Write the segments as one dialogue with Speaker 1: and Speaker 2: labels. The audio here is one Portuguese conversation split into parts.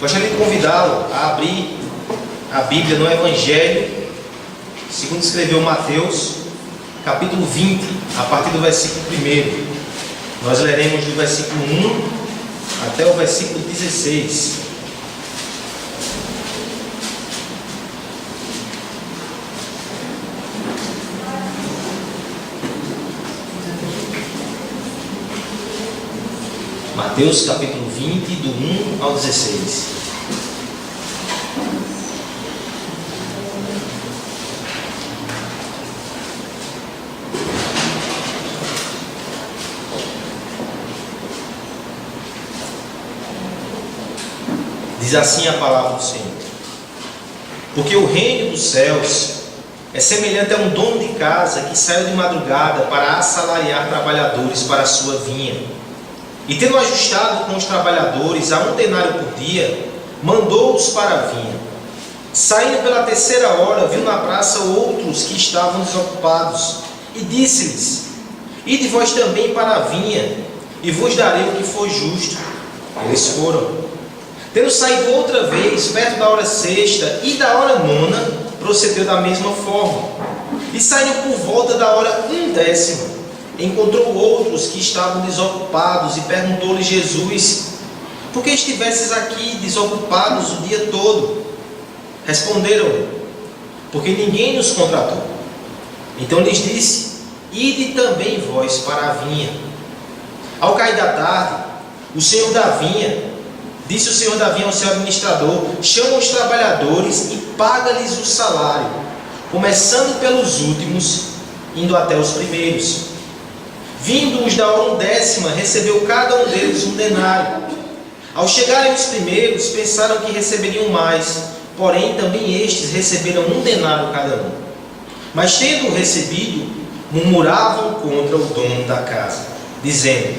Speaker 1: Gostaria de convidá-lo a abrir a Bíblia no Evangelho, segundo escreveu Mateus, capítulo 20, a partir do versículo 1. Nós leremos do versículo 1 até o versículo 16. Mateus capítulo 20, do 1 ao 16. Diz assim a palavra do Senhor: porque o reino dos céus é semelhante a um dono de casa que saiu de madrugada para assalariar trabalhadores para a sua vinha. E tendo ajustado com os trabalhadores a 1 denário por dia, mandou-os para a vinha. Saindo pela 3ª hora, viu na praça outros que estavam desocupados, e disse-lhes: ide vós também para a vinha, e vos darei o que for justo. Eles foram. Tendo saído outra vez, perto da hora 6ª e da hora 9ª, procedeu da mesma forma. E saindo por volta da hora 1ª, encontrou outros que estavam desocupados, e perguntou-lhe Jesus: por que estivesses aqui desocupados o dia todo? Responderam: porque ninguém nos contratou. Então lhes disse: ide também vós para a vinha. Ao cair da tarde, disse o senhor da vinha ao seu administrador: chama os trabalhadores e paga-lhes o salário, começando pelos últimos, indo até os primeiros. Vindo os da hora 10ª, recebeu cada um deles 1 denário. Ao chegarem os primeiros, pensaram que receberiam mais, porém também estes receberam 1 denário cada um. Mas tendo recebido, murmuravam contra o dono da casa, dizendo: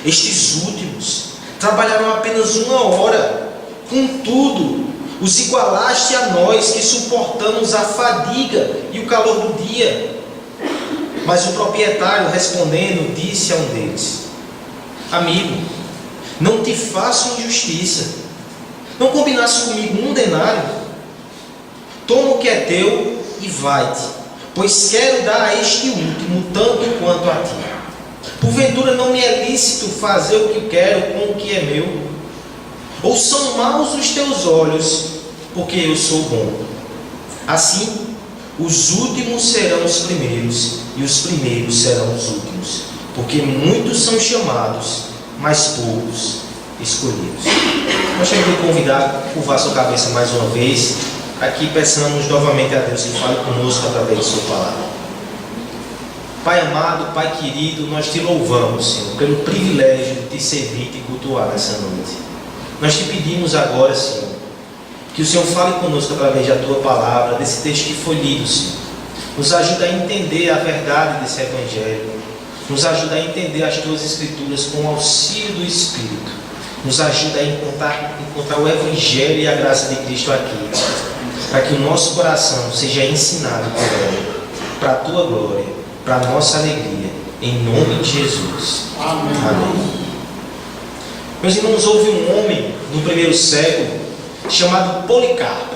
Speaker 1: estes últimos trabalharam apenas 1 hora, contudo os igualaste a nós, que suportamos a fadiga e o calor do dia. Mas o proprietário, respondendo, disse a um deles: amigo, não te faço injustiça. Não combinaste comigo 1 denário? Toma o que é teu e vai-te, pois quero dar a este último tanto quanto a ti. Porventura não me é lícito fazer o que quero com o que é meu? Ou são maus os teus olhos, porque eu sou bom? Assim, os últimos serão os primeiros, e os primeiros serão os últimos. Porque muitos são chamados, mas poucos escolhidos. Gostaria de convidar a curvar sua cabeça mais uma vez, para que peçamos novamente a Deus que fale conosco através de sua palavra. Pai amado, Pai querido, nós te louvamos, Senhor, pelo privilégio de te servir e te cultuar nessa noite. Nós te pedimos agora, Senhor, que o Senhor fale conosco através da tua palavra, desse texto que foi lido, Senhor. Nos ajuda a entender a verdade desse Evangelho. Nos ajuda a entender as tuas Escrituras com o auxílio do Espírito. Nos ajuda a encontrar o Evangelho e a graça de Cristo aqui, para que o nosso coração seja ensinado por ela, para a tua glória, para a nossa alegria, em nome de Jesus. Amém. Amém. Meus irmãos, houve um homem no primeiro século chamado Policarpo.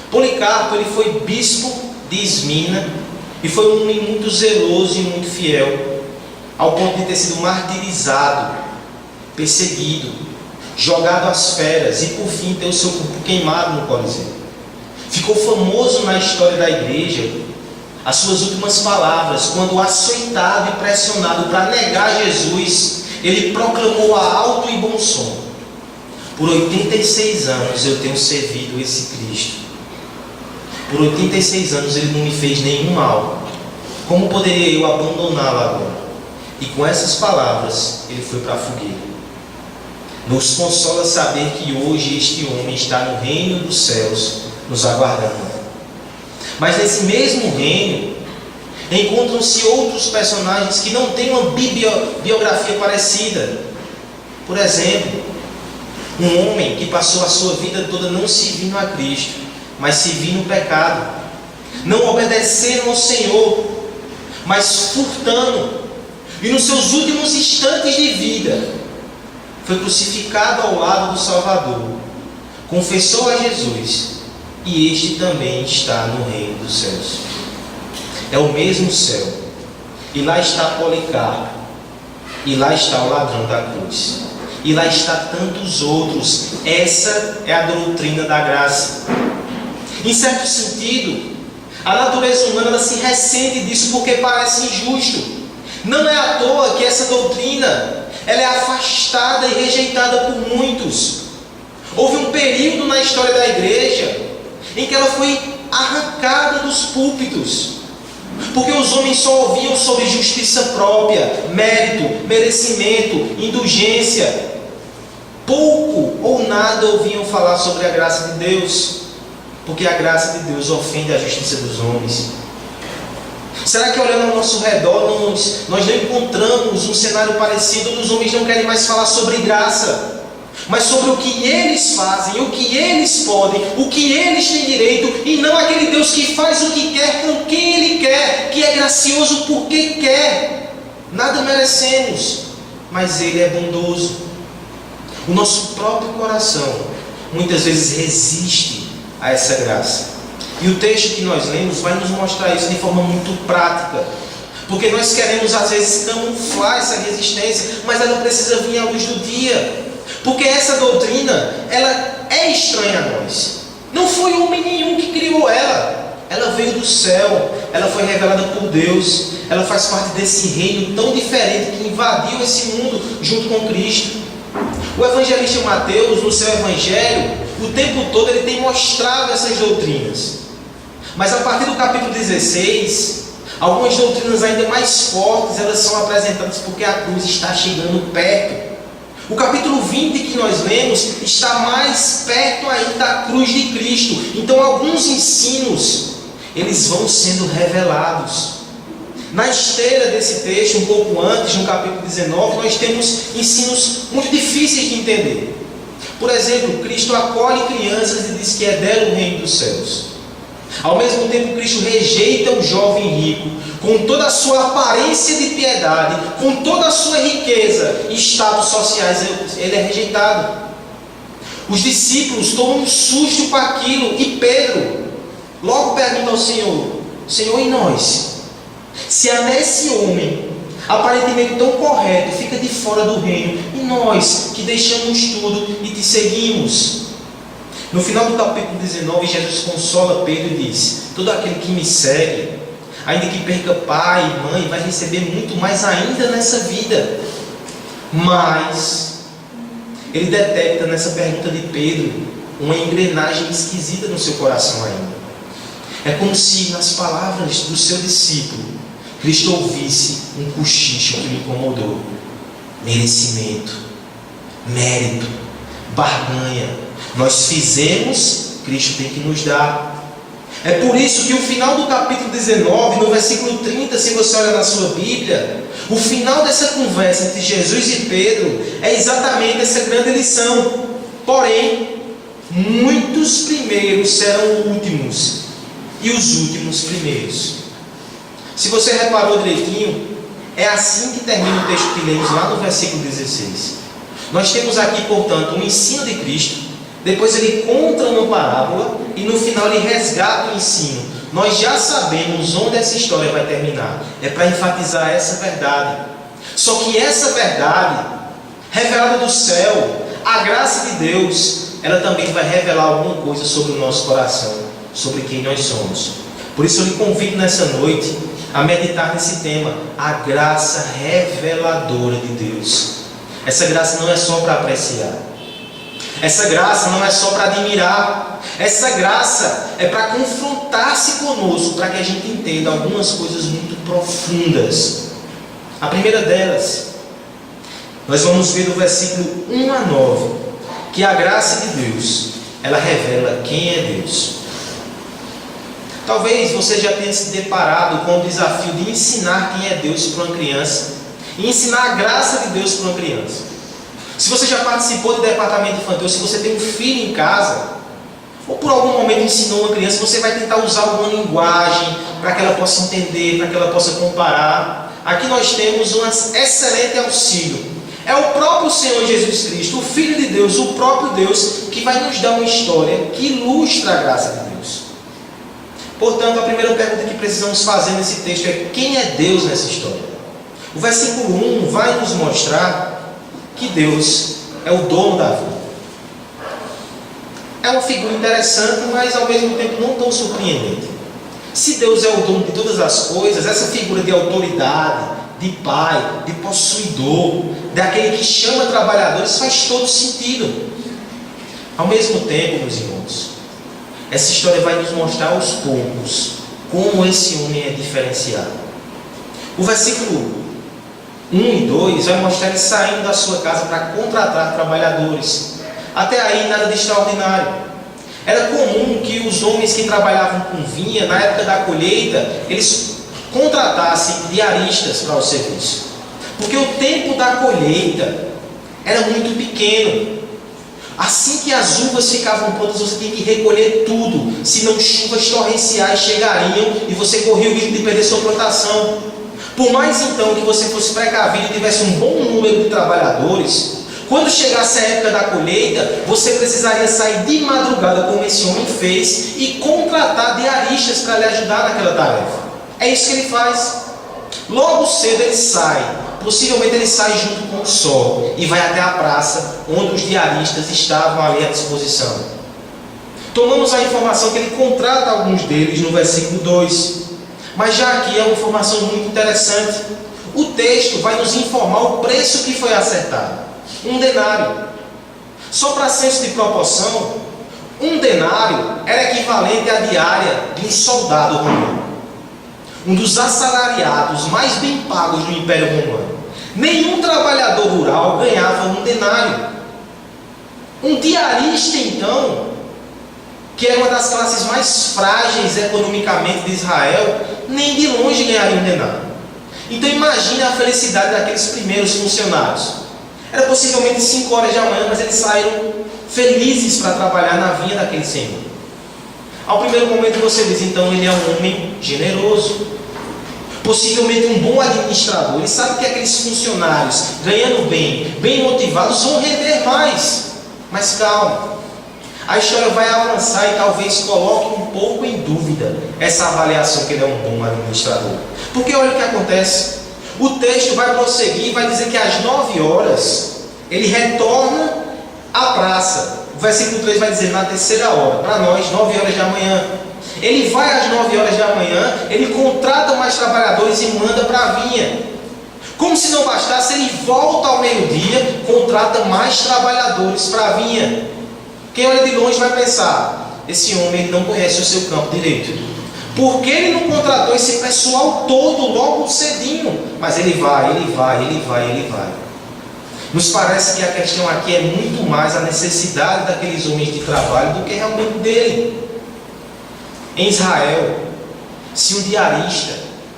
Speaker 1: Policarpo, ele foi bispo de Esmina e foi um homem muito zeloso e muito fiel, ao ponto de ter sido martirizado, perseguido, jogado às feras e por fim ter o seu corpo queimado no Coliseu. Ficou famoso na história da igreja as suas últimas palavras, quando açoitado e pressionado para negar Jesus, ele proclamou a alto e bom som: por 86 anos eu tenho servido esse Cristo. Por 86 anos ele não me fez nenhum mal. Como poderia eu abandoná-lo agora? E com essas palavras ele foi para a fogueira. Nos consola saber que hoje este homem está no reino dos céus, nos aguardando. Mas nesse mesmo reino encontram-se outros personagens que não têm uma biografia parecida. Por exemplo, um homem que passou a sua vida toda não servindo a Cristo, mas servindo o pecado, não obedecendo ao Senhor, mas furtando, e nos seus últimos instantes de vida foi crucificado ao lado do Salvador, confessou a Jesus, e este também está no reino dos céus. É o mesmo céu, e lá está Policarpo, e lá está o ladrão da cruz, e lá está tantos outros. Essa é a doutrina da graça. Em certo sentido, a natureza humana ela se ressente disso porque parece injusto. Não é à toa que essa doutrina ela é afastada e rejeitada por muitos. Houve um período na história da igreja em que ela foi arrancada dos púlpitos, porque os homens só ouviam sobre justiça própria, mérito, merecimento, indulgência. Pouco ou nada ouviam falar sobre a graça de Deus, porque a graça de Deus ofende a justiça dos homens. Será que olhando ao nosso redor nós não encontramos um cenário parecido, onde os homens não querem mais falar sobre graça, mas sobre o que eles fazem, o que eles podem, o que eles têm direito, e não aquele Deus que faz o que quer com quem Ele quer, que é gracioso porque quer. Nada merecemos, mas Ele é bondoso. O nosso próprio coração muitas vezes resiste a essa graça. E o texto que nós lemos vai nos mostrar isso de forma muito prática, porque nós queremos às vezes camuflar essa resistência, mas ela precisa vir à luz do dia, porque essa doutrina ela é estranha a nós. Não foi homem nenhum que criou ela. Ela veio do céu, ela foi revelada por Deus, ela faz parte desse reino tão diferente que invadiu esse mundo junto com Cristo. O evangelista Mateus, no seu evangelho, o tempo todo ele tem mostrado essas doutrinas. Mas a partir do capítulo 16, algumas doutrinas ainda mais fortes, elas são apresentadas porque a cruz está chegando perto. O capítulo 20 que nós lemos está mais perto ainda da cruz de Cristo. Então alguns ensinos, eles vão sendo revelados. Na esteira desse texto, um pouco antes, no capítulo 19, nós temos ensinos muito difíceis de entender. Por exemplo, Cristo acolhe crianças e diz que é dela o reino dos céus. Ao mesmo tempo, Cristo rejeita um jovem rico, com toda a sua aparência de piedade, com toda a sua riqueza e status sociais, ele é rejeitado. Os discípulos tomam um susto com aquilo, e Pedro logo pergunta ao Senhor: Senhor, e nós? Se é nesse homem, aparentemente tão correto, fica de fora do reino, e nós que deixamos tudo e te seguimos? No final do capítulo 19, Jesus consola Pedro e diz: todo aquele que me segue, ainda que perca pai e mãe, vai receber muito mais ainda nessa vida. Mas ele detecta nessa pergunta de Pedro uma engrenagem esquisita no seu coração ainda. É como se nas palavras do seu discípulo Cristo ouvisse um cochicho que lhe incomodou: merecimento, mérito, barganha. Nós fizemos, Cristo tem que nos dar. É por isso que o final do capítulo 19, no versículo 30, se você olha na sua Bíblia, o final dessa conversa entre Jesus e Pedro é exatamente essa grande lição. Porém, muitos primeiros serão últimos, e os últimos primeiros. Se você reparou direitinho, é assim que termina o texto que lemos lá no versículo 16. Nós temos aqui, portanto, um ensino de Cristo. Depois ele conta uma parábola e no final ele resgata o ensino. Nós já sabemos onde essa história vai terminar. É para enfatizar essa verdade. Só que essa verdade, revelada do céu, a graça de Deus, ela também vai revelar alguma coisa sobre o nosso coração, sobre quem nós somos. Por isso eu lhe convido nessa noite a meditar nesse tema, a graça reveladora de Deus. Essa graça não é só para apreciar. Essa graça não é só para admirar. Essa graça é para confrontar-se conosco, para que a gente entenda algumas coisas muito profundas. A primeira delas, nós vamos ver do versículo 1 a 9, que a graça de Deus, ela revela quem é Deus. Talvez você já tenha se deparado com o desafio de ensinar quem é Deus para uma criança, e ensinar a graça de Deus para uma criança. Se você já participou de departamento infantil, se você tem um filho em casa, ou por algum momento ensinou uma criança, você vai tentar usar alguma linguagem para que ela possa entender, para que ela possa comparar. Aqui nós temos um excelente auxílio. É o próprio Senhor Jesus Cristo, o Filho de Deus, o próprio Deus, que vai nos dar uma história que ilustra a graça de Deus. Portanto, a primeira pergunta que precisamos fazer nesse texto é: quem é Deus nessa história? O versículo 1 vai nos mostrar que Deus é o dono da vida. É uma figura interessante, mas ao mesmo tempo não tão surpreendente. Se Deus é o dono de todas as coisas, essa figura de autoridade, de pai, de possuidor, daquele que chama trabalhadores, faz todo sentido. Ao mesmo tempo, meus irmãos, essa história vai nos mostrar aos poucos como esse homem é diferenciado. O versículo 1 e 2 vai mostrar ele saindo da sua casa para contratar trabalhadores. Até aí nada de extraordinário. Era comum que os homens que trabalhavam com vinha, na época da colheita, eles contratassem diaristas para o serviço. Porque o tempo da colheita era muito pequeno. Assim que as uvas ficavam prontas, você tinha que recolher tudo, senão chuvas torrenciais chegariam e você corria o risco de perder sua plantação. Por mais então que você fosse precavido e tivesse um bom número de trabalhadores, quando chegasse a época da colheita, você precisaria sair de madrugada, como esse homem fez, e contratar diaristas para lhe ajudar naquela tarefa. É isso que ele faz. Logo cedo ele sai, possivelmente ele sai junto com o sol e vai até a praça onde os diaristas estavam ali à disposição. Tomamos a informação que ele contrata alguns deles no versículo 2, mas já aqui é uma informação muito interessante. O texto vai nos informar o preço que foi acertado: 1 denário. Só para senso de proporção, 1 denário era equivalente à diária de um soldado romano, um dos assalariados mais bem pagos do Império Romano. Nenhum trabalhador rural ganhava 1 denário. Um diarista, então, que era uma das classes mais frágeis economicamente de Israel, nem de longe ganharia 1 denário. Então imagine a felicidade daqueles primeiros funcionários. Era possivelmente 5 horas da manhã, mas eles saíram felizes para trabalhar na vinha daquele senhor. Ao primeiro momento você diz: então ele é um homem generoso, possivelmente um bom administrador. Ele sabe que aqueles funcionários, ganhando bem, bem motivados, vão render mais. Mas calma, a história vai avançar e talvez coloque um pouco em dúvida essa avaliação que ele é um bom administrador. Porque olha o que acontece. O texto vai prosseguir e vai dizer que às 9 horas ele retorna à praça. O versículo 3 vai dizer: na terceira hora, para nós, 9 horas da manhã. Ele vai às 9 horas da manhã, ele contrata mais trabalhadores e manda para a vinha. Como se não bastasse, ele volta ao meio-dia, contrata mais trabalhadores para a vinha. Quem olha de longe vai pensar: esse homem ele não conhece o seu campo direito. Por que ele não contratou esse pessoal todo logo cedinho? Mas ele vai. Nos parece que a questão aqui é muito mais a necessidade daqueles homens de trabalho do que realmente dele. Em Israel, se um diarista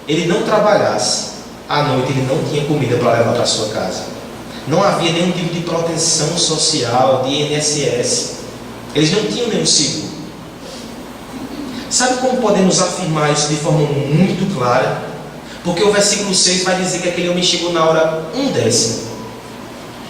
Speaker 1: ele não trabalhasse, à noite ele não tinha comida para levar para sua casa. Não havia nenhum tipo de proteção social, de INSS. Eles não tinham nenhum seguro. Sabe como podemos afirmar isso de forma muito clara? Porque o versículo 6 vai dizer que aquele homem chegou na hora 1/10.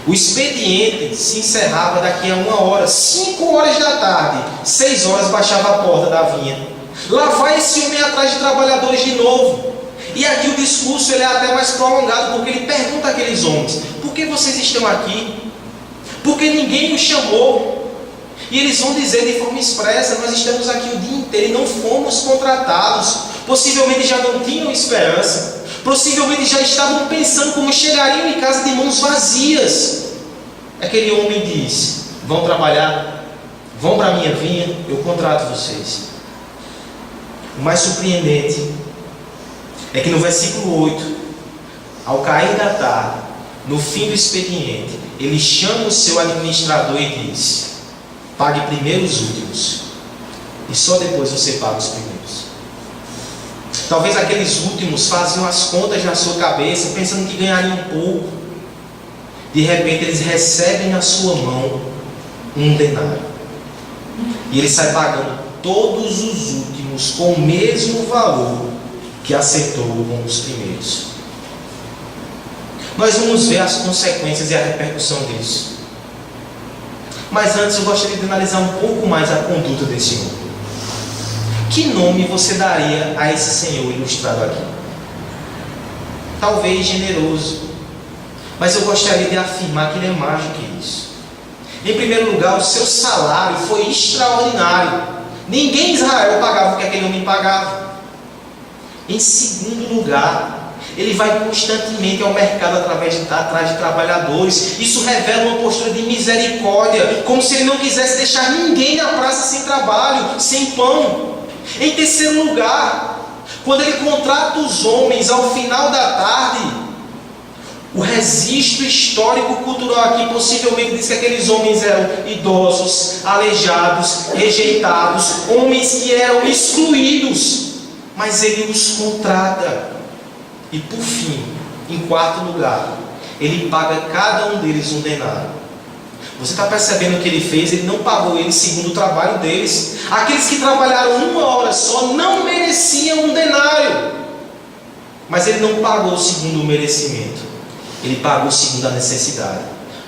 Speaker 1: O expediente se encerrava daqui a 1 hora. 5 horas da tarde, 6 horas baixava a porta da vinha. Lá vai esse homem atrás de trabalhadores de novo. E aqui o discurso ele é até mais prolongado, porque ele pergunta àqueles homens: por que vocês estão aqui? Porque ninguém os chamou. E eles vão dizer de forma expressa: nós estamos aqui o dia inteiro e não fomos contratados. Possivelmente já não tinham esperança. Possivelmente já estavam pensando como chegariam em casa de mãos vazias. Aquele homem diz: vão trabalhar, vão para a minha vinha, eu contrato vocês. O mais surpreendente é que no versículo 8, ao cair da tarde, no fim do expediente, ele chama o seu administrador e diz: pague primeiro os últimos, e só depois você paga os primeiros. Talvez aqueles últimos faziam as contas na sua cabeça, pensando que ganhariam pouco. De repente eles recebem na sua mão 1 denário. E ele sai pagando todos os últimos com o mesmo valor que acertou com os primeiros. nós vamos ver as consequências e a repercussão disso. Mas antes eu gostaria de analisar um pouco mais a conduta desse homem. Que nome você daria a esse Senhor ilustrado aqui? Talvez generoso, mas eu gostaria de afirmar que ele é mais do que isso. Em primeiro lugar, o seu salário foi extraordinário. Ninguém em Israel pagava o que aquele homem pagava. Em segundo lugar, ele vai constantemente ao mercado atrás de trabalhadores. Isso revela uma postura de misericórdia, como se ele não quisesse deixar ninguém na praça sem trabalho, sem pão. Em terceiro lugar, quando ele contrata os homens ao final da tarde, o registro histórico-cultural aqui possivelmente diz que aqueles homens eram idosos, aleijados, rejeitados, homens que eram excluídos, mas ele os contrata. E por fim, em quarto lugar, ele paga cada um deles um denário. Você está percebendo o que ele fez? Ele não pagou eles segundo o trabalho deles. Aqueles que trabalharam 1 hora só não mereciam um denário, mas ele não pagou segundo o merecimento. Ele pagou segundo a necessidade,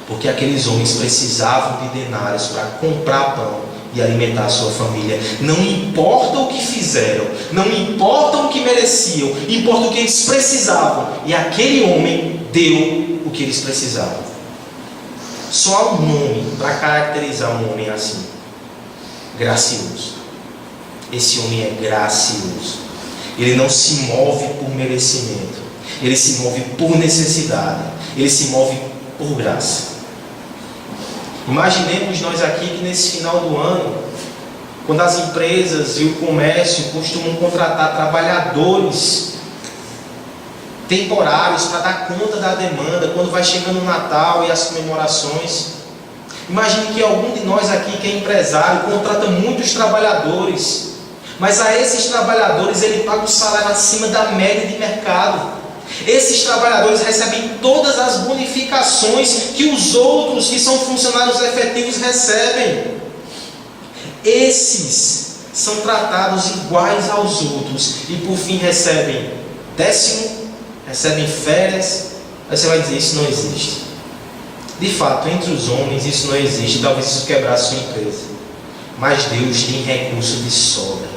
Speaker 1: porque aqueles homens precisavam de denários para comprar pão e alimentar a sua família. Não importa o que fizeram, não importa o que mereciam, importa o que eles precisavam. E aquele homem deu o que eles precisavam. Só há um nome para caracterizar um homem assim: gracioso. Esse homem é gracioso. Ele não se move por merecimento, ele se move por necessidade, ele se move por graça. Imaginemos nós aqui que nesse final do ano, quando as empresas e o comércio costumam contratar trabalhadores temporários para dar conta da demanda, quando vai chegando o Natal e as comemorações. Imagine que algum de nós aqui que é empresário contrata muitos trabalhadores, mas a esses trabalhadores ele paga o salário acima da média de mercado. Esses trabalhadores recebem todas as bonificações que os outros que são funcionários efetivos recebem. Esses são tratados iguais aos outros e por fim recebem décimo, recebem férias. Aí você vai dizer: isso não existe. De fato, entre os homens isso não existe, talvez isso quebrasse sua empresa. Mas Deus tem recurso de sobra.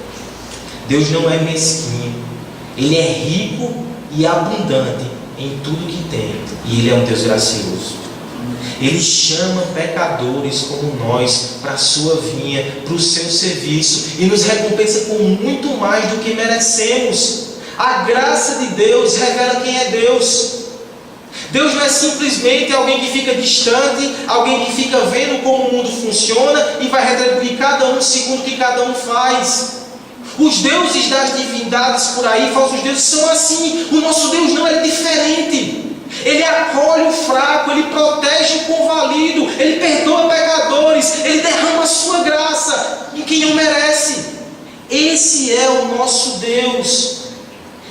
Speaker 1: Deus não é mesquinho, Ele é rico e abundante em tudo que tem, e Ele é um Deus gracioso. Ele chama pecadores como nós para a sua vinha, para o seu serviço, e nos recompensa com muito mais do que merecemos. A graça de Deus revela quem é Deus. Deus não é simplesmente alguém que fica distante, alguém que fica vendo como o mundo funciona e vai retribuir cada um segundo o que cada um faz. Os deuses das divindades por aí, falsos deuses, são assim. O nosso Deus não é diferente. Ele acolhe o fraco, Ele protege o convalido, Ele perdoa pecadores, Ele derrama a sua graça em quem não merece. Esse é o nosso Deus.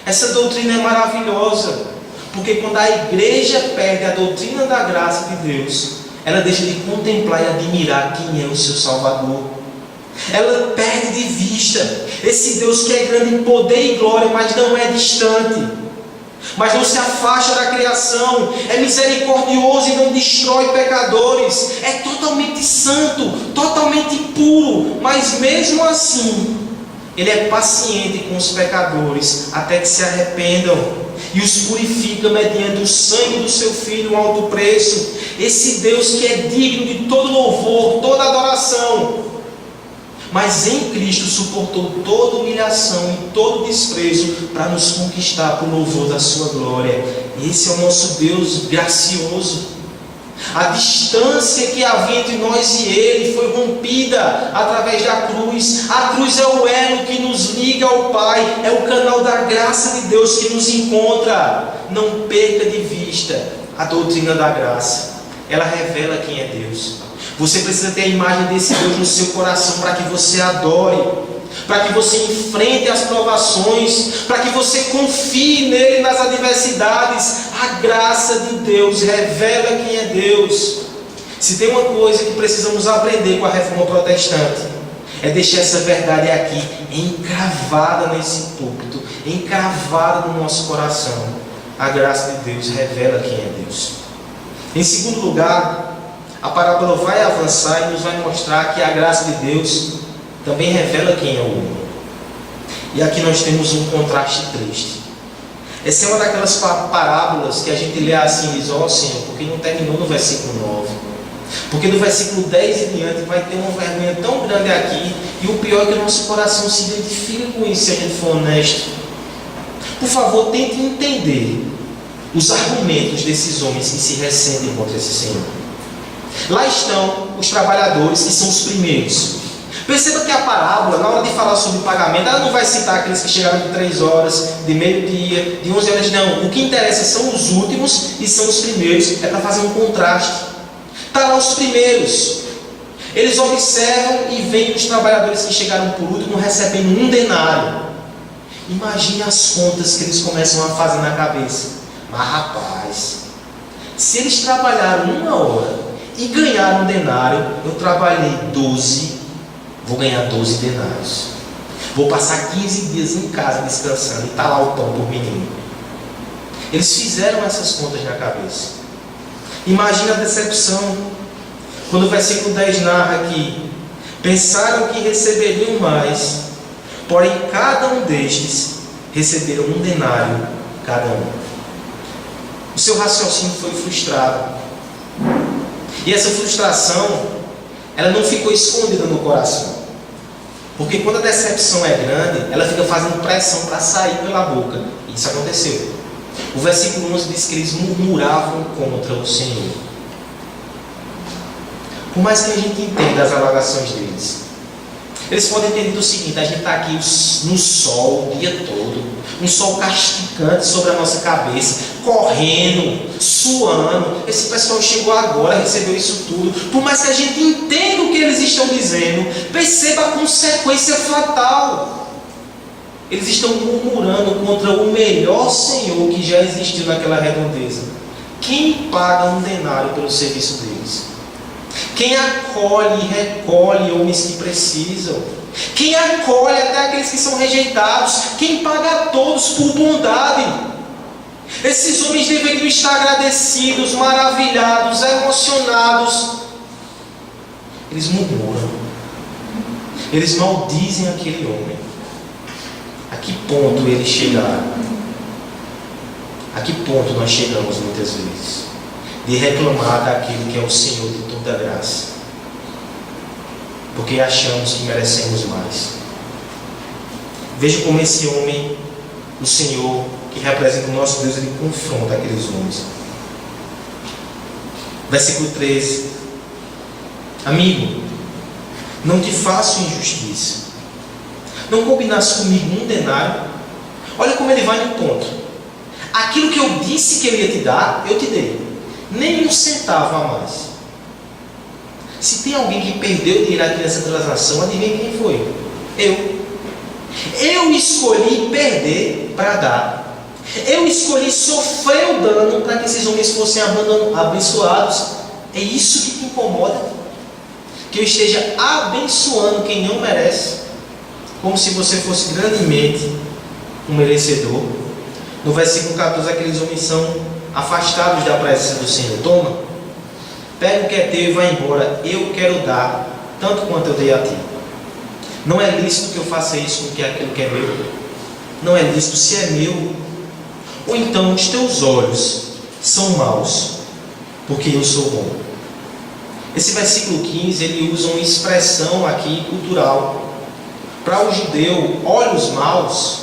Speaker 1: Essa doutrina é maravilhosa, porque quando a igreja perde a doutrina da graça de Deus, ela deixa de contemplar e admirar quem é o seu Salvador. Ela perde de vista esse Deus que é grande em poder e glória, mas não é distante, mas não se afasta da criação, é misericordioso e não destrói pecadores, é totalmente santo, totalmente puro, mas mesmo assim Ele é paciente com os pecadores até que se arrependam e os purifica mediante o sangue do seu Filho, um alto preço. Esse Deus que é digno de todo louvor, toda adoração, mas em Cristo suportou toda humilhação e todo desprezo para nos conquistar por louvor da sua glória. Esse é o nosso Deus gracioso. A distância que havia entre nós e Ele foi rompida através da cruz. A cruz é o elo que nos liga ao Pai, é o canal da graça de Deus que nos encontra. Não perca de vista a doutrina da graça. Ela revela quem é Deus. Você precisa ter a imagem desse Deus no seu coração para que você adore, para que você enfrente as provações, para que você confie nele nas adversidades. A graça de Deus revela quem é Deus. Se tem uma coisa que precisamos aprender com a reforma protestante, é deixar essa verdade aqui encravada nesse púlpito, encravada no nosso coração. a graça de Deus revela quem é Deus. Em segundo lugar, a parábola vai avançar e nos vai mostrar que a graça de Deus também revela quem é o homem. E aqui nós temos um contraste triste. Essa é uma daquelas parábolas que a gente lê assim e diz: ó Senhor, porque não terminou no versículo 9? Porque no versículo 10 em diante vai ter uma vergonha tão grande aqui. E o pior é que o nosso coração se identifica com isso, se a gente for honesto. Por favor, tente entender os argumentos desses homens que se ressentem contra esse Senhor. Lá estão os trabalhadores, que são os primeiros. Perceba que a parábola, na hora de falar sobre pagamento, ela não vai citar aqueles que chegaram de 3 horas, de meio-dia, de 11 horas, não. O que interessa são os últimos e são os primeiros. É para fazer um contraste. Está lá os primeiros. Eles observam e veem os trabalhadores que chegaram por último recebendo 1 denário. Imagine as contas que eles começam a fazer na cabeça. Mas rapaz, se eles trabalharam 1 hora e ganharam 1 denário, eu trabalhei 12, vou ganhar 12 denários. Vou passar 15 dias em casa descansando e está lá o pão por menino. Eles fizeram essas contas na cabeça. Imagina a decepção quando o versículo 10 narra que pensaram que receberiam mais, porém cada um destes receberam 1 denário cada um. O seu raciocínio foi frustrado. E essa frustração, ela não ficou escondida no coração. Porque quando a decepção é grande, ela fica fazendo pressão para sair pela boca. E isso aconteceu. O versículo 11 diz que eles murmuravam contra o Senhor. Por mais que a gente entenda as alegações deles, eles podem entender o seguinte: a gente está aqui no sol o dia todo, um sol castigante sobre a nossa cabeça, correndo, suando. Esse pessoal chegou agora, recebeu isso tudo. Por mais que a gente entenda o que eles estão dizendo, perceba a consequência fatal. Eles estão murmurando contra o melhor Senhor que já existiu naquela redondeza. Quem paga 1 denário pelo serviço deles? Quem acolhe e recolhe homens que precisam? Quem acolhe até aqueles que são rejeitados? Quem paga a todos por bondade? Esses homens deveriam estar agradecidos, maravilhados, emocionados. Eles murmuram. Eles maldizem aquele homem. A que ponto eles chegaram? A que ponto nós chegamos muitas vezes? De reclamar daquele que é o Senhor de toda graça, porque achamos que merecemos mais. Veja como esse homem, o Senhor, que representa o nosso Deus, ele confronta aqueles homens. Versículo 13: Amigo, não te faço injustiça. Não combinaste comigo 1 denário? Olha como ele vai no ponto. Aquilo que eu disse que eu ia te dar, eu te dei. Nem 1 centavo a mais. Se tem alguém que perdeu dinheiro aqui nessa transação, adivinha quem foi? Eu escolhi perder para dar. Eu escolhi sofrer o dano para que esses homens fossem abençoados. É isso que te incomoda? Que eu esteja abençoando quem não merece, como se você fosse grandemente um merecedor. No versículo 14, aqueles homens são afastados da presença do Senhor. Toma, pega o que é teu e vai embora. Eu quero dar tanto quanto eu dei a ti. Não é lícito que eu faça isso com aquilo que é meu. Não é lícito se é meu. Ou então os teus olhos são maus, porque eu sou bom. Esse versículo 15, ele usa uma expressão aqui cultural. Para o judeu, olhos maus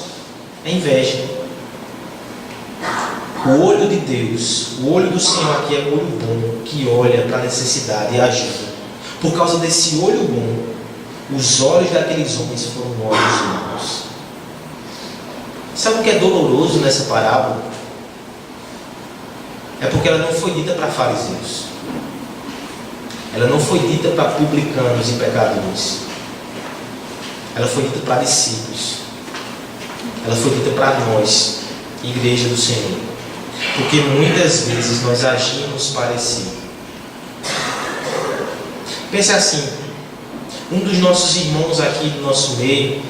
Speaker 1: é inveja. O olho de Deus, o olho do Senhor aqui é o olho bom, que olha para a necessidade e ajuda. Por causa desse olho bom, os olhos daqueles homens foram olhos maus. Sabe o que é doloroso nessa parábola? É porque ela não foi dita para fariseus. Ela não foi dita para publicanos e pecadores. Ela foi dita para discípulos. Ela foi dita para nós, igreja do Senhor. Porque muitas vezes nós agimos parecido. Pense assim: um dos nossos irmãos aqui do nosso meio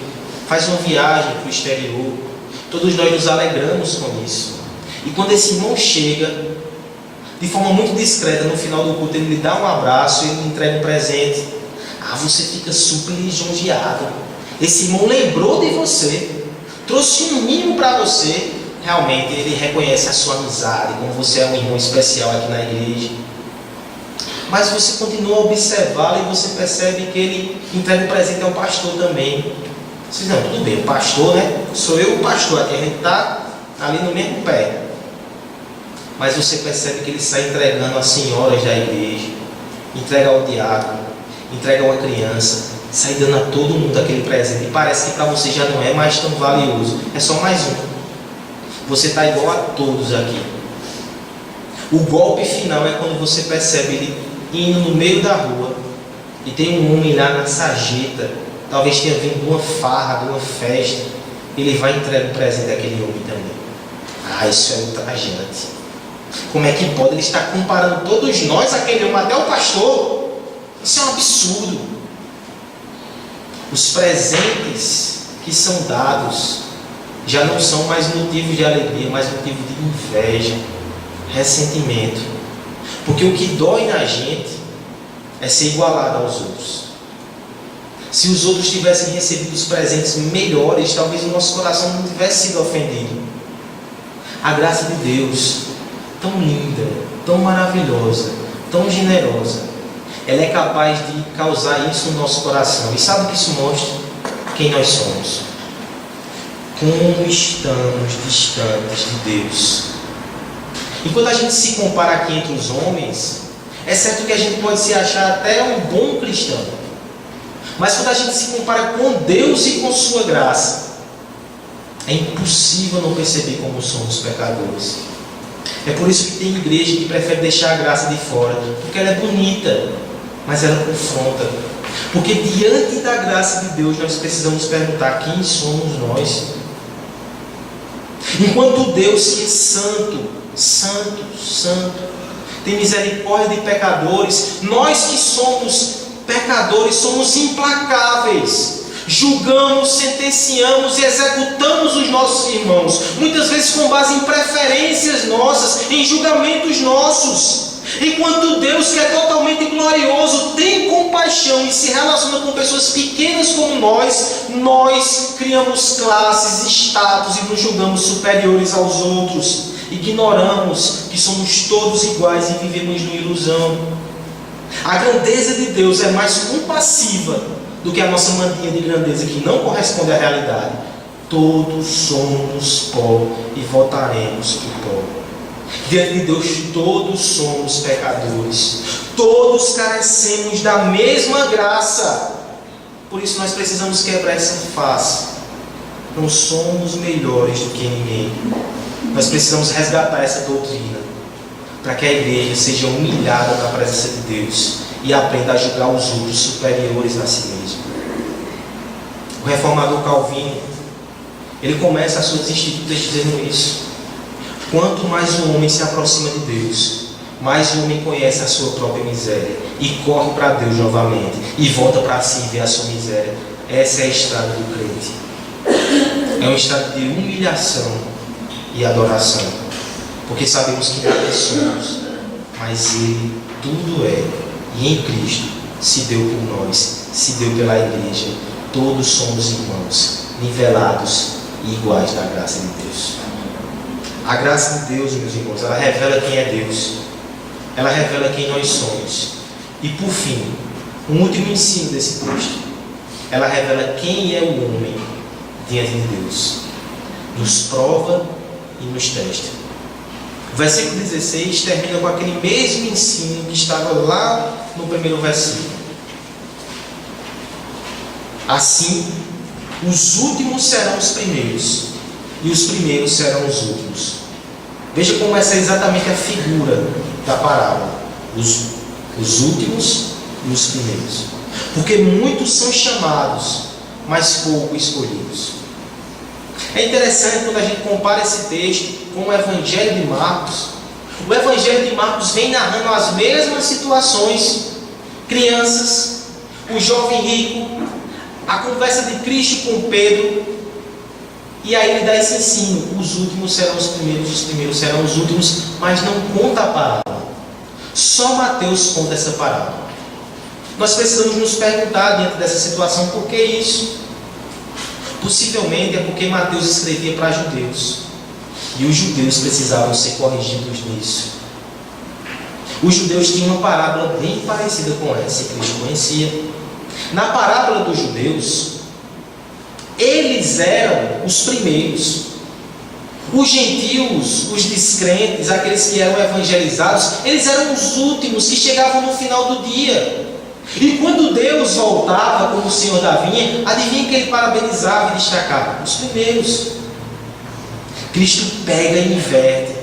Speaker 1: faz uma viagem para o exterior. Todos nós nos alegramos com isso. E quando esse irmão chega, de forma muito discreta, no final do culto, ele lhe dá um abraço, ele lhe entrega um presente. Você fica super lisonjeado. Esse irmão lembrou de você, trouxe um mimo para você. Realmente ele reconhece a sua amizade, como você é um irmão especial aqui na igreja. Mas você continua a observá-lo e você percebe que ele entrega o presente ao pastor também. Você diz, não, tudo bem, o pastor, né? Sou eu o pastor aqui, a gente está ali no mesmo pé. Mas você percebe que ele sai entregando às senhoras da igreja, entrega ao diácono, entrega a uma criança, sai dando a todo mundo aquele presente. E parece que para você já não é mais tão valioso, é só mais um. Você está igual a todos aqui. O golpe final é quando você percebe ele indo no meio da rua e tem um homem lá na sarjeta, talvez tenha vindo de uma farra, de uma festa. Ele vai entregar o presente daquele homem também. Isso é ultrajante. Como é que pode? Ele está comparando todos nós, aquele homem, até o pastor. Isso é um absurdo. Os presentes que são dados já não são mais motivo de alegria, mas motivo de inveja, ressentimento. Porque o que dói na gente é ser igualado aos outros. Se os outros tivessem recebido os presentes melhores, talvez o nosso coração não tivesse sido ofendido. A graça de Deus, tão linda, tão maravilhosa, tão generosa, ela é capaz de causar isso no nosso coração. E sabe o que isso mostra? Quem nós somos. Como estamos distantes de Deus. E quando a gente se compara aqui entre os homens, é certo que a gente pode se achar até um bom cristão. Mas quando a gente se compara com Deus e com sua graça, é impossível não perceber como somos pecadores. É por isso que tem igreja que prefere deixar a graça de fora, porque ela é bonita, mas ela confronta. Porque diante da graça de Deus nós precisamos perguntar: quem somos nós? Enquanto Deus, que é santo, santo, santo, tem misericórdia de pecadores, nós que somos pecadores somos implacáveis. Julgamos, sentenciamos e executamos os nossos irmãos, muitas vezes com base em preferências nossas, em julgamentos nossos. Enquanto Deus, que é totalmente glorioso, tem compaixão e se relaciona com pessoas pequenas como nós criamos classes, status e nos julgamos superiores aos outros. Ignoramos que somos todos iguais e vivemos numa ilusão. A grandeza de Deus é mais compassiva do que a nossa mania de grandeza, que não corresponde à realidade. Todos somos pó e voltaremos para o pó. Diante de Deus, todos somos pecadores. Todos carecemos da mesma graça. Por isso nós precisamos quebrar essa face. Não somos melhores do que ninguém. Nós precisamos resgatar essa doutrina, para que a igreja seja humilhada na presença de Deus e aprenda a julgar os outros superiores a si mesmo. O reformador Calvino, ele começa as suas institutas dizendo isso: quanto mais o homem se aproxima de Deus, mais o homem conhece a sua própria miséria e corre para Deus novamente e volta para si e vê a sua miséria. Essa é a estrada do crente. É um estado de humilhação e adoração, porque sabemos que nada somos, mas Ele tudo é, e em Cristo se deu por nós, se deu pela igreja. Todos somos irmãos, nivelados e iguais na graça de Deus. A graça de Deus, meus irmãos, ela revela quem é Deus, ela revela quem nós somos. E por fim, um último ensino desse texto: ela revela quem é o homem diante de Deus, nos prova e nos testa. O versículo 16 termina com aquele mesmo ensino que estava lá no primeiro versículo. Assim, os últimos serão os primeiros, e os primeiros serão os últimos. Veja como essa é exatamente a figura da parábola: os últimos e os primeiros. Porque muitos são chamados, mas poucos escolhidos. É interessante quando a gente compara esse texto com o Evangelho de Marcos. O Evangelho de Marcos vem narrando as mesmas situações: crianças, o jovem rico, a conversa de Cristo com Pedro. E aí ele dá esse ensino: os últimos serão os primeiros serão os últimos, mas não conta a parábola. Só Mateus conta essa parábola. Nós precisamos nos perguntar diante dessa situação, por que isso? Possivelmente é porque Mateus escrevia para judeus, e os judeus precisavam ser corrigidos nisso. Os judeus tinham uma parábola bem parecida com essa que Cristo conhecia. Na parábola dos judeus, eles eram os primeiros. Os gentios, os descrentes, aqueles que eram evangelizados, eles eram os últimos, que chegavam no final do dia. E quando Deus voltava como o Senhor da vinha, adivinha que ele parabenizava e destacava? Os primeiros. Cristo pega e inverte.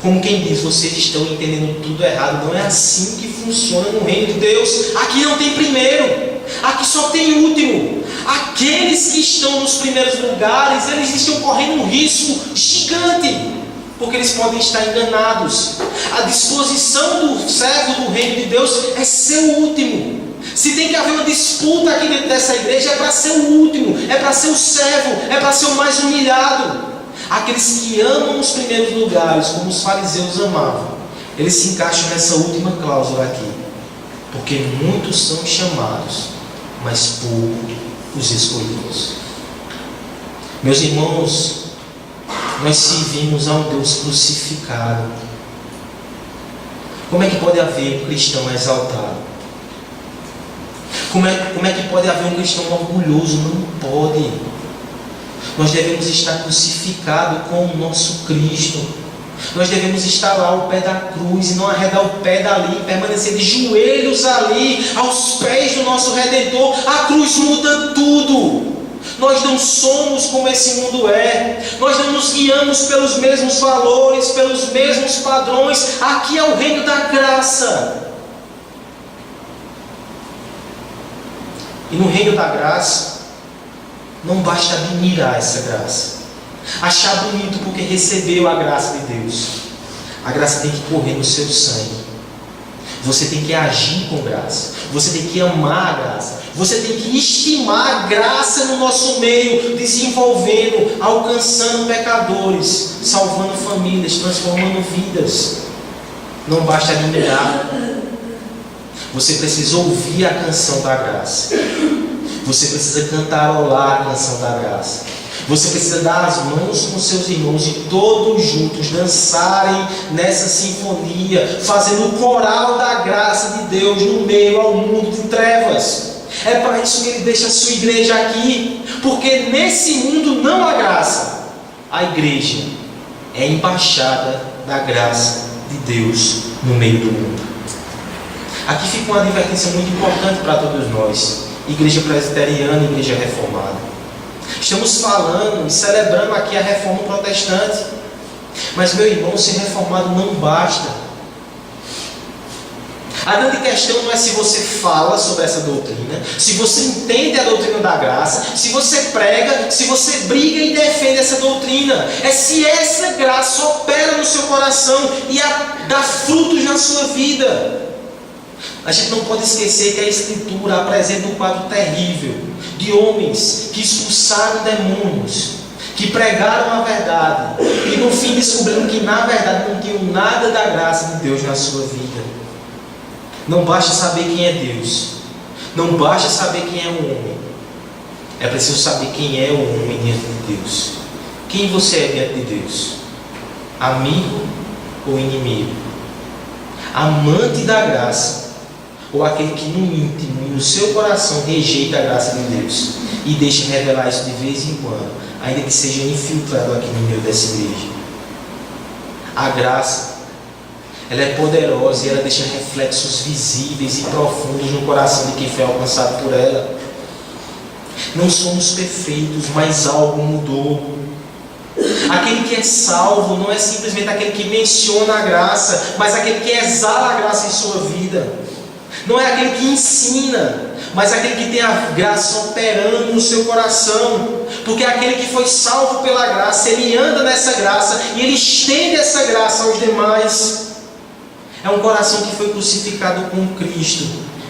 Speaker 1: Como quem diz: vocês estão entendendo tudo errado. Não é assim que funciona no reino de Deus. Aqui não tem primeiro, aqui só tem último. Aqueles que estão nos primeiros lugares, eles estão correndo um risco gigante, porque eles podem estar enganados. A disposição do servo do reino de Deus é ser o último. Se tem que haver uma disputa aqui dentro dessa igreja, é para ser o último, é para ser o servo, é para ser o mais humilhado. Aqueles que amam os primeiros lugares, como os fariseus amavam, eles se encaixam nessa última cláusula aqui, porque muitos são chamados, mas poucos os escolhidos. Meus irmãos, nós servimos a um Deus crucificado. Como é que pode haver um cristão exaltado? Como é que pode haver um cristão orgulhoso? Não pode. Nós devemos estar crucificados com o nosso Cristo. Nós devemos estar lá ao pé da cruz e não arredar o pé dali, permanecer de joelhos ali, aos pés do nosso Redentor. A cruz muda tudo. Nós não somos como esse mundo é. Nós não nos guiamos pelos mesmos valores, pelos mesmos padrões. Aqui é o reino da graça. E no reino da graça, não basta admirar essa graça, achar bonito porque recebeu a graça de Deus. A graça tem que correr no seu sangue. Você tem que agir com graça. Você tem que amar a graça. Você tem que estimar a graça no nosso meio, desenvolvendo, alcançando pecadores, salvando famílias, transformando vidas. Não basta admirar. Você precisa ouvir a canção da graça. Você precisa cantarolar a canção da graça. Você precisa dar as mãos com seus irmãos e todos juntos dançarem nessa sinfonia, fazendo o coral da graça de Deus no meio ao mundo de trevas. É para isso que Ele deixa a sua igreja aqui, porque nesse mundo não há graça. A igreja é a embaixada da graça de Deus no meio do mundo. Aqui fica uma advertência muito importante para todos nós, igreja presbiteriana e igreja reformada. Estamos falando e celebrando aqui a reforma protestante, mas, meu irmão, ser reformado não basta. A grande questão não é se você fala sobre essa doutrina, se você entende a doutrina da graça, se você prega, se você briga e defende essa doutrina. É se essa graça opera no seu coração e dá frutos na sua vida. A gente não pode esquecer que a Escritura apresenta um quadro terrível de homens que expulsaram demônios, que pregaram a verdade e no fim descobriram que na verdade não tinham nada da graça de Deus na sua vida. Não basta saber quem é Deus, não basta saber quem é o homem, é preciso saber quem é o homem diante de Deus. Quem você é diante de Deus? Amigo ou inimigo? Amante da graça, ou aquele que no íntimo e no seu coração rejeita a graça de Deus e deixa revelar isso de vez em quando, ainda que seja infiltrado aqui no meio dessa igreja? A graça, ela é poderosa e ela deixa reflexos visíveis e profundos no coração de quem foi alcançado por ela. Não somos perfeitos, mas algo mudou. Aquele que é salvo não é simplesmente aquele que menciona a graça, mas aquele que exala a graça em sua vida. Não é aquele que ensina, mas aquele que tem a graça operando no seu coração. Porque aquele que foi salvo pela graça, ele anda nessa graça e ele estende essa graça aos demais. É um coração que foi crucificado com Cristo.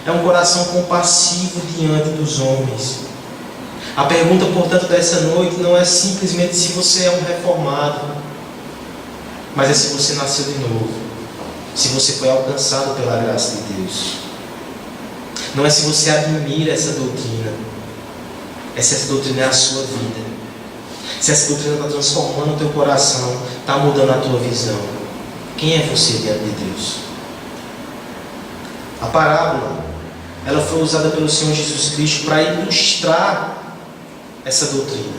Speaker 1: É um coração compassivo diante dos homens. A pergunta, portanto, dessa noite não é simplesmente se você é um reformado, mas é se você nasceu de novo, se você foi alcançado pela graça de Deus. Não é se você admira essa doutrina, é se essa doutrina é a sua vida, se essa doutrina está transformando o teu coração, está mudando a tua visão. Quem é você diante de Deus? A parábola, ela foi usada pelo Senhor Jesus Cristo para ilustrar essa doutrina,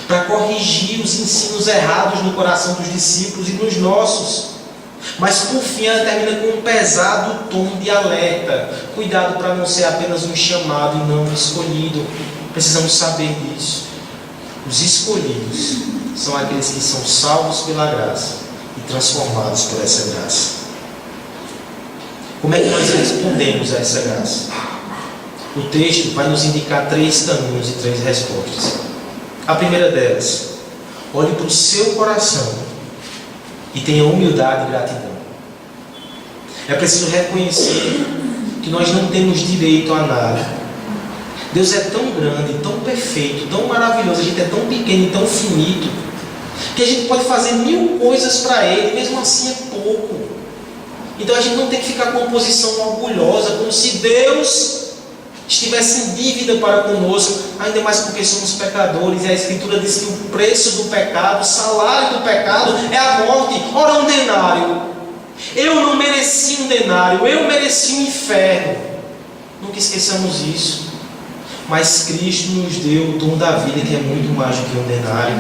Speaker 1: para corrigir os ensinos errados no coração dos discípulos e nos nossos. Mas por fim ela termina com um pesado tom de alerta. Cuidado para não ser apenas um chamado e não um escolhido. Precisamos saber disso. Os escolhidos são aqueles que são salvos pela graça e transformados por essa graça. Como é que nós respondemos a essa graça? O texto vai nos indicar 3 caminhos e 3 respostas. A primeira delas: olhe para o seu coração e tenha humildade e gratidão. É preciso reconhecer que nós não temos direito a nada. Deus é tão grande, tão perfeito, tão maravilhoso, a gente é tão pequeno e tão finito, que a gente pode fazer 1000 coisas para Ele, mesmo assim é pouco. Então a gente não tem que ficar com uma posição orgulhosa, como se Deus estivesse em dívida para conosco, ainda mais porque somos pecadores, e a Escritura diz que o preço do pecado, o salário do pecado é a morte. Ora, um denário. Eu não mereci um denário, eu mereci um inferno. Nunca esqueçamos isso. Mas Cristo nos deu o dom da vida, que é muito mais do que um denário.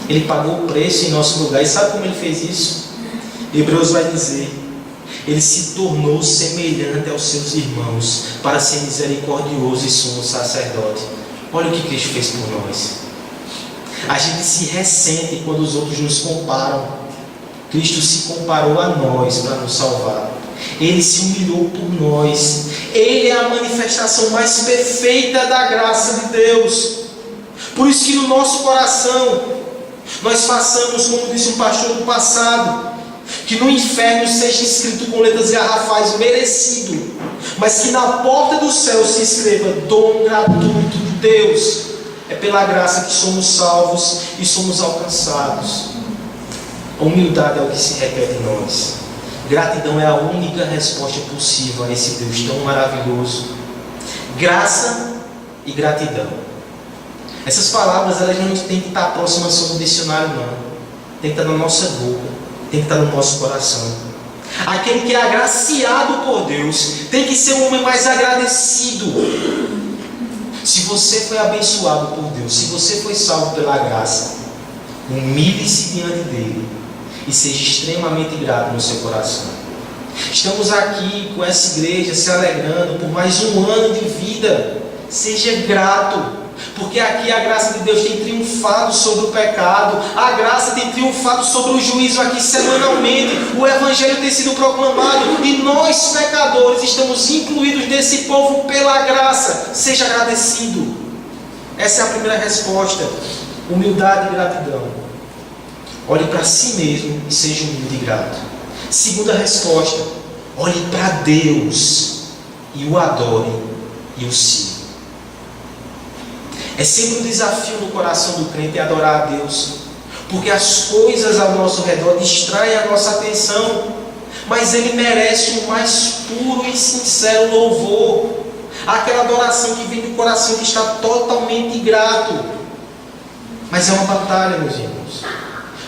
Speaker 1: Ele pagou o preço em nosso lugar. E sabe como Ele fez isso? Hebreus vai dizer: Ele se tornou semelhante aos seus irmãos, para ser misericordioso e sumo sacerdote. Olha o que Cristo fez por nós. A gente se ressente quando os outros nos comparam. Cristo se comparou a nós para nos salvar. Ele se humilhou por nós. Ele é a manifestação mais perfeita da graça de Deus. Por isso que no nosso coração nós façamos, como disse um pastor do passado, que no inferno seja escrito com letras garrafais: merecido, mas que na porta do céu se escreva: dom gratuito de Deus. É pela graça que somos salvos e somos alcançados. A humildade é o que se requer de nós. Gratidão é a única resposta possível a esse Deus tão maravilhoso. Graça e gratidão. Essas palavras, elas não têm que estar próximas só no dicionário, não. Tem que estar na nossa boca, tem que estar no nosso coração. Aquele que é agraciado por Deus tem que ser um homem mais agradecido. Se você foi abençoado por Deus, se você foi salvo pela graça, humilhe-se diante dele e seja extremamente grato no seu coração. Estamos aqui com essa igreja se alegrando por mais um ano de vida. Seja grato, porque aqui a graça de Deus tem triunfado sobre o pecado, a graça tem triunfado sobre o juízo aqui semanalmente, o Evangelho tem sido proclamado e nós, pecadores, estamos incluídos nesse povo pela graça. Seja agradecido. Essa é a primeira resposta: humildade e gratidão. Olhe para si mesmo e seja humilde e grato. Segunda resposta: olhe para Deus e o adore e o siga. É sempre um desafio no coração do crente adorar a Deus, porque as coisas ao nosso redor distraem a nossa atenção, mas Ele merece o mais puro e sincero louvor, aquela adoração que vem do coração que está totalmente grato. Mas é uma batalha, meus irmãos.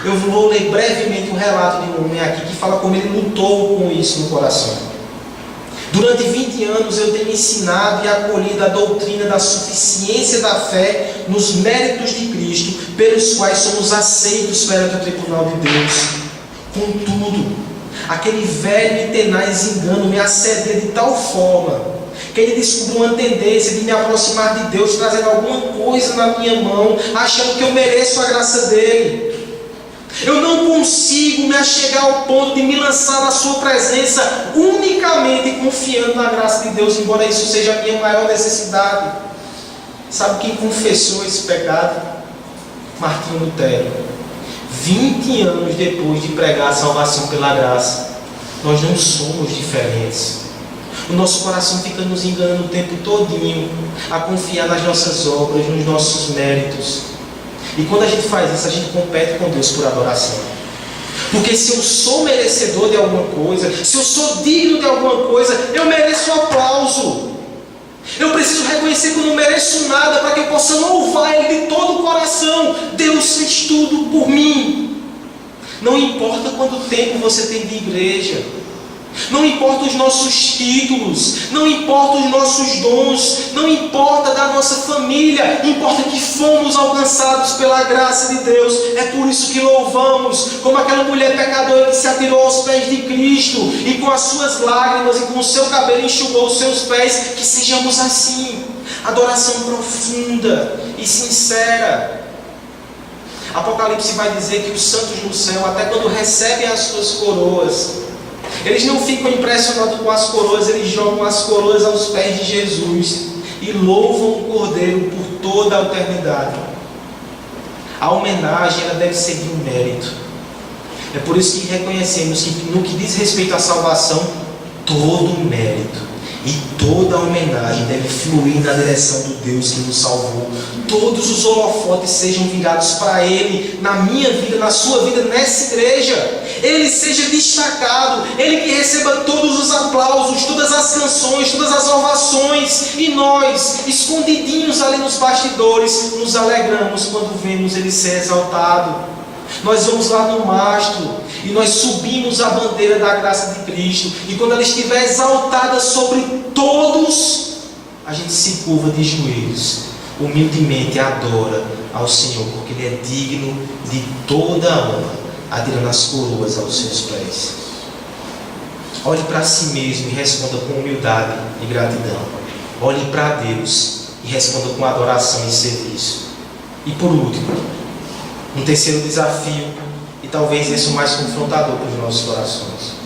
Speaker 1: Eu vou ler brevemente um relato de um homem aqui que fala como ele lutou com isso no coração. Durante 20 anos eu tenho ensinado e acolhido a doutrina da suficiência da fé nos méritos de Cristo, pelos quais somos aceitos perante o tribunal de Deus. Contudo, aquele velho e tenaz engano me assedia de tal forma que ele descobriu uma tendência de me aproximar de Deus, trazendo alguma coisa na minha mão, achando que eu mereço a graça dele. Eu não consigo me achegar ao ponto de me lançar na sua presença unicamente confiando na graça de Deus, embora isso seja a minha maior necessidade. Sabe quem confessou esse pecado? Martinho Lutero. 20 anos depois de pregar a salvação pela graça. Nós não somos diferentes. O nosso coração fica nos enganando o tempo todinho, a confiar nas nossas obras, nos nossos méritos. E quando a gente faz isso, a gente compete com Deus por adoração. Porque se eu sou merecedor de alguma coisa, se eu sou digno de alguma coisa, eu mereço aplauso. Eu preciso reconhecer que eu não mereço nada para que eu possa louvar Ele de todo o coração. Deus fez tudo por mim. Não importa quanto tempo você tem de igreja, não importa os nossos títulos, não importa os nossos dons, não importa da nossa família, importa que fomos alcançados pela graça de Deus. É por isso que louvamos, como aquela mulher pecadora que se atirou aos pés de Cristo e com as suas lágrimas e com o seu cabelo enxugou os seus pés. Que sejamos assim, adoração profunda e sincera. Apocalipse vai dizer que os santos no céu, até quando recebem as suas coroas, eles não ficam impressionados com as coroas, eles jogam as coroas aos pés de Jesus e louvam o Cordeiro por toda a eternidade. A homenagem, ela deve seguir um mérito. É por isso que reconhecemos que no que diz respeito à salvação, todo o mérito e toda a homenagem deve fluir na direção do Deus que nos salvou. Todos os holofotes sejam virados para Ele, na minha vida, na sua vida, nessa igreja. Ele seja destacado, Ele que receba todos os aplausos, todas as canções, todas as ovações. E nós, escondidinhos ali nos bastidores, nos alegramos quando vemos Ele ser exaltado. Nós vamos lá no mastro e nós subimos a bandeira da graça de Cristo, e quando ela estiver exaltada sobre todos, a gente se curva de joelhos, humildemente adora ao Senhor, porque Ele é digno de toda a honra, atirando as coroas aos seus pés. Olhe para si mesmo e responda com humildade e gratidão. Olhe para Deus e responda com adoração e serviço. E por último, um terceiro desafio, e talvez esse o mais confrontador para os nossos corações: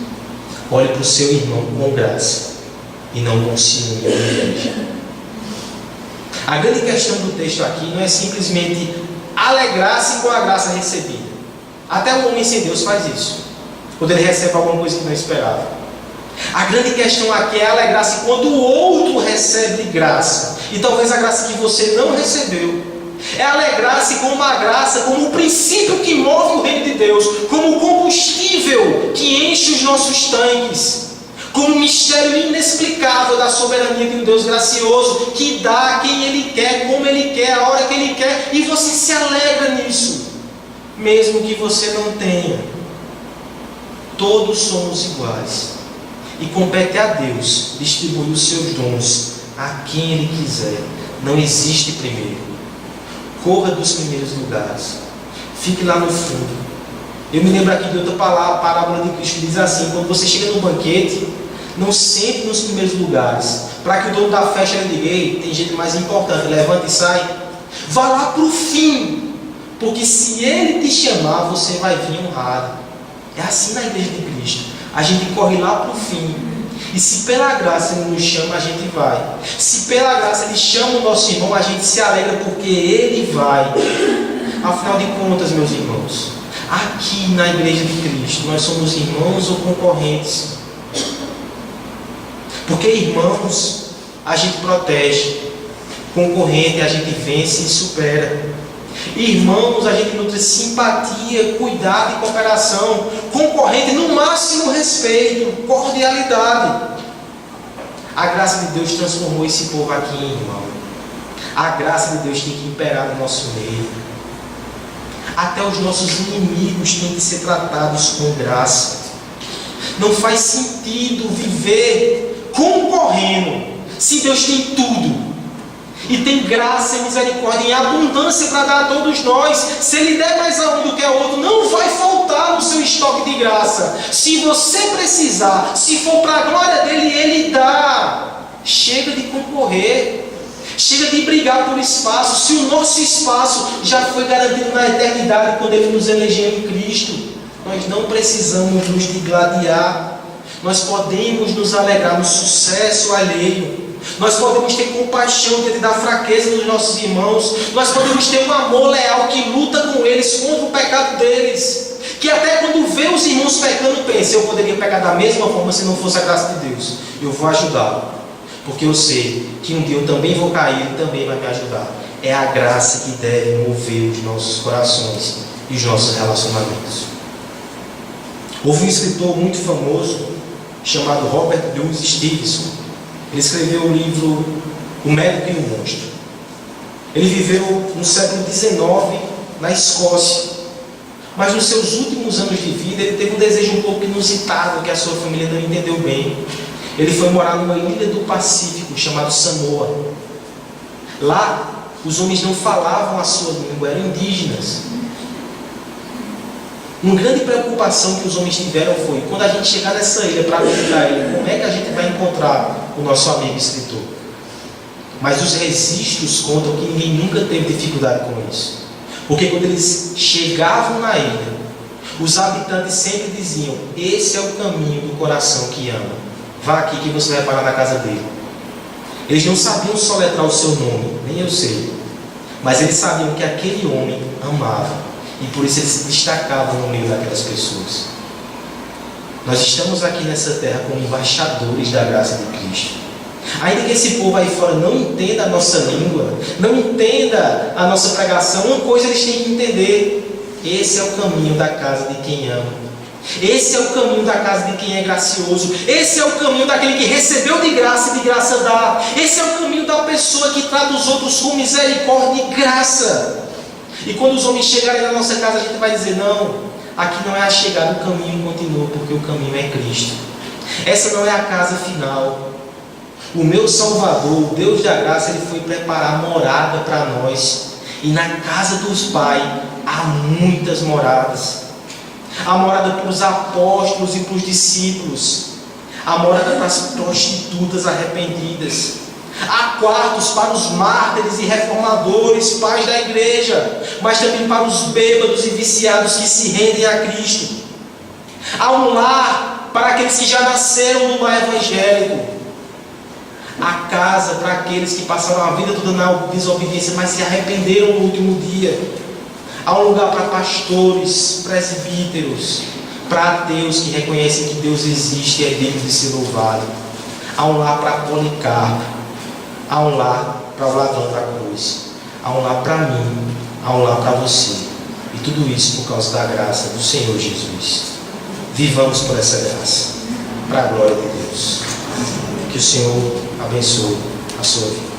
Speaker 1: olhe para o seu irmão com graça e não com ciúme ou inveja. A grande questão do texto aqui não é simplesmente alegrar-se com a graça recebida. Até o homem sem Deus faz isso, quando ele recebe alguma coisa que não esperava. A grande questão aqui é alegrar-se quando o outro recebe graça, e talvez a graça que você não recebeu. É alegrar-se com uma graça, como o princípio que move o reino de Deus, como o combustível que enche os nossos tanques, como um mistério inexplicável da soberania de um Deus gracioso, que dá a quem Ele quer, como Ele quer, a hora que Ele quer, e você se alegra nisso, mesmo que você não tenha. Todos somos iguais, e compete a Deus distribuir os seus dons a quem Ele quiser. Não existe primeiro. Corra dos primeiros lugares. Fique lá no fundo. Eu me lembro aqui de outra parábola de Cristo que diz assim: quando você chega no banquete, não sente nos primeiros lugares, para que o dono da festa lhe diga: ei, tem gente mais importante, levanta e sai. Vá lá para o fim, porque se Ele te chamar, você vai vir honrado. É assim na igreja de Cristo. A gente corre lá para o fim. E se pela graça Ele nos chama, a gente vai. Se pela graça Ele chama o nosso irmão, a gente se alegra porque Ele vai. Afinal de contas, meus irmãos, aqui na igreja de Cristo, nós somos irmãos ou concorrentes? Porque irmãos, a gente protege. Concorrente, a gente vence e supera. Irmãos, a gente nutre simpatia, cuidado e cooperação. Concorrente, no máximo respeito, cordialidade. A graça de Deus transformou esse povo aqui em irmão. A graça de Deus tem que imperar no nosso meio. Até os nossos inimigos têm que ser tratados com graça. Não faz sentido viver concorrendo se Deus tem tudo. E tem graça e misericórdia em abundância para dar a todos nós. Se Ele der mais a um do que a outro, não vai faltar no seu estoque de graça. Se você precisar, se for para a glória dEle, Ele dá. Chega de concorrer. Chega de brigar por espaço. Se o nosso espaço já foi garantido na eternidade quando Ele nos elegeu em Cristo, nós não precisamos nos digladiar. Nós podemos nos alegrar no sucesso alheio. Nós podemos ter compaixão diante da fraqueza dos nossos irmãos. Nós podemos ter um amor leal que luta com eles contra o pecado deles. que até quando vê os irmãos pecando, pensa: eu poderia pecar da mesma forma se não fosse a graça de Deus. Eu vou ajudá-lo, porque eu sei que um dia eu também vou cair, ele também vai me ajudar. É a graça que deve mover os nossos corações e os nossos relacionamentos. Houve um escritor muito famoso chamado Robert Louis Stevenson. Ele escreveu o livro O Médico e o Monstro. Ele viveu no século XIX na Escócia, mas nos seus últimos anos de vida ele teve um desejo um pouco inusitado que a sua família não entendeu bem. Ele foi morar numa ilha do Pacífico chamada Samoa. Lá os homens não falavam a sua língua, eram indígenas. Uma grande preocupação que os homens tiveram foi: quando a gente chegar nessa ilha para visitar ele, como é que a gente vai encontrar o nosso amigo escritor? Mas os registros contam que ninguém nunca teve dificuldade com isso, porque quando eles chegavam na ilha, os habitantes sempre diziam: esse é o caminho do coração que ama, vá aqui que você vai parar na casa dele. Eles não sabiam soletrar o seu nome, nem eu sei, mas eles sabiam que aquele homem amava, e por isso eles se destacavam no meio daquelas pessoas. Nós estamos aqui nessa terra como embaixadores da graça de Cristo. Ainda que esse povo aí fora não entenda a nossa língua, não entenda a nossa pregação, uma coisa eles têm que entender: esse é o caminho da casa de quem ama. Esse é o caminho da casa de quem é gracioso. Esse é o caminho daquele que recebeu de graça e de graça dá. Esse é o caminho da pessoa que trata os outros com misericórdia e graça. E quando os homens chegarem na nossa casa, a gente vai dizer: não, aqui não é a chegada, o caminho continua, porque o caminho é Cristo. Essa não é a casa final. O meu Salvador, o Deus da graça, Ele foi preparar morada para nós. E na casa dos pais há muitas moradas. Há morada para os apóstolos e para os discípulos. Há morada para as prostitutas arrependidas. Há quartos para os mártires e reformadores, pais da igreja, mas também para os bêbados e viciados que se rendem a Cristo. Há um lar para aqueles que já nasceram no lar evangélico. Há casa para aqueles que passaram a vida toda na desobediência, mas se arrependeram no último dia. Há um lugar para pastores, presbíteros, para ateus que reconhecem que Deus existe e é digno de ser louvado. Há um lar para Policarpo. Há um lar para o ladrão da cruz. Há um lar para mim. Há um lar para você. E tudo isso por causa da graça do Senhor Jesus. Vivamos por essa graça, para a glória de Deus. Que o Senhor abençoe a sua vida.